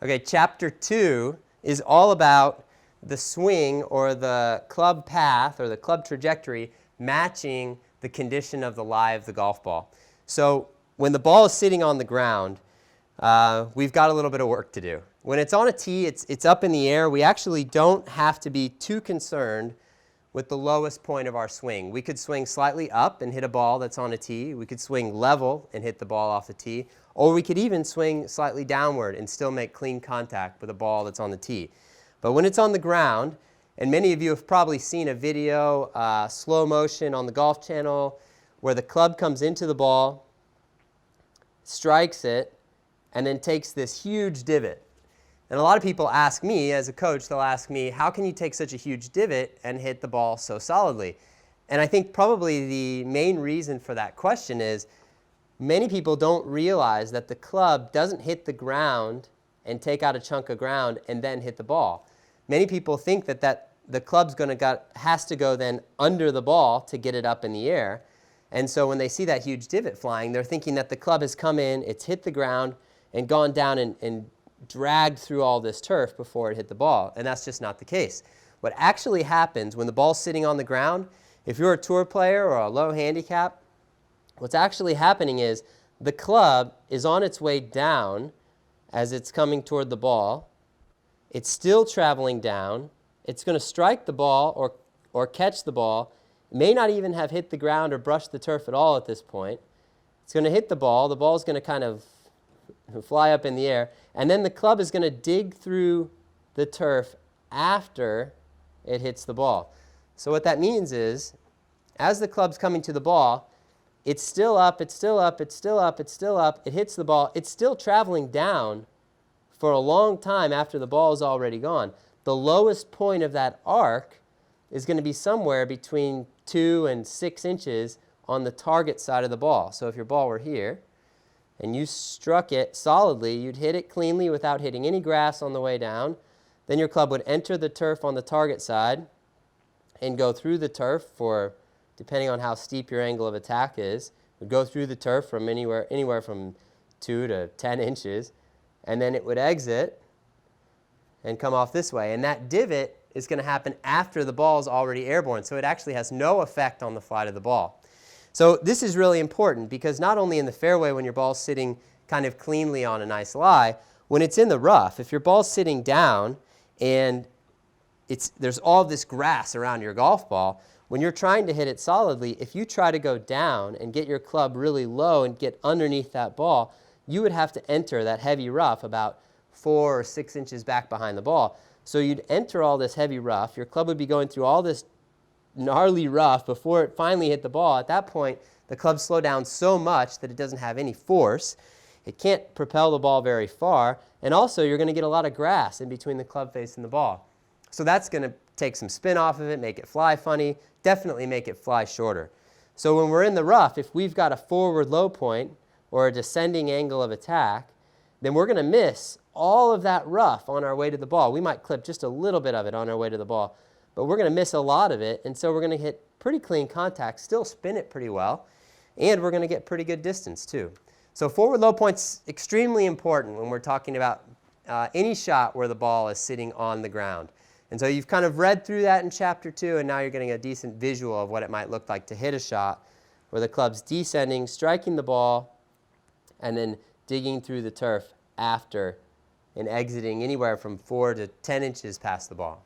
Okay, chapter 2 is all about the swing or the club path or the club trajectory matching the condition of the lie of the golf ball. So when the ball is sitting on the ground, we've got a little bit of work to do. When it's on a tee, it's up in the air. We actually don't have to be too concerned with the lowest point of our swing. We could swing slightly up and hit a ball that's on a tee. We could swing level and hit the ball off the tee. Or we could even swing slightly downward and still make clean contact with a ball that's on the tee. But when it's on the ground, and many of you have probably seen a video, slow motion on the Golf Channel, where the club comes into the ball, strikes it, and then takes this huge divot. And a lot of people ask me, as a coach, they'll ask me, how can you take such a huge divot and hit the ball so solidly? And I think probably the main reason for that question is many people don't realize that the club doesn't hit the ground and take out a chunk of ground and then hit the ball. Many people think that the club's has to go then under the ball to get it up in the air. And so when they see that huge divot flying, they're thinking that the club has come in, it's hit the ground, and gone down and dragged through all this turf before it hit the ball. And that's just not the case. What actually happens when the ball's sitting on the ground, if you're a tour player or a low handicap, what's actually happening is the club is on its way down as it's coming toward the ball. It's still traveling down. It's going to strike the ball or catch the ball. It may not even have hit the ground or brushed the turf at all at this point. It's going to hit the ball. The ball's going to kind of fly up in the air, and then the club is going to dig through the turf after it hits the ball. So what that means is, as the club's coming to the ball, it's still up, it's still up, it's still up, it's still up, it hits the ball, it's still traveling down for a long time after the ball is already gone. The lowest point of that arc is going to be somewhere between 2 and 6 inches on the target side of the ball. So if your ball were here, and you struck it solidly, you'd hit it cleanly without hitting any grass on the way down. Then your club would enter the turf on the target side and go through the turf for, depending on how steep your angle of attack is, would go through the turf from anywhere from 2 to 10 inches, and then it would exit and come off this way. And that divot is going to happen after the ball is already airborne, so it actually has no effect on the flight of the ball. So this is really important because not only in the fairway when your ball's sitting kind of cleanly on a nice lie, when it's in the rough, if your ball's sitting down and there's all this grass around your golf ball, when you're trying to hit it solidly, if you try to go down and get your club really low and get underneath that ball, you would have to enter that heavy rough about 4 or 6 inches back behind the ball. So you'd enter all this heavy rough, your club would be going through all this gnarly rough before it finally hit the ball. At that point, the club slowed down so much that it doesn't have any force. It can't propel the ball very far, and also you're going to get a lot of grass in between the club face and the ball. So that's going to take some spin off of it, make it fly funny, definitely make it fly shorter. So when we're in the rough, if we've got a forward low point or a descending angle of attack, then we're going to miss all of that rough on our way to the ball. We might clip just a little bit of it on our way to the ball, but we're going to miss a lot of it, and so we're going to hit pretty clean contact, still spin it pretty well, and we're going to get pretty good distance too. So forward low point's extremely important when we're talking about any shot where the ball is sitting on the ground. And so you've kind of read through that in chapter 2, and now you're getting a decent visual of what it might look like to hit a shot where the club's descending, striking the ball, and then digging through the turf after and exiting anywhere from 4 to 10 inches past the ball.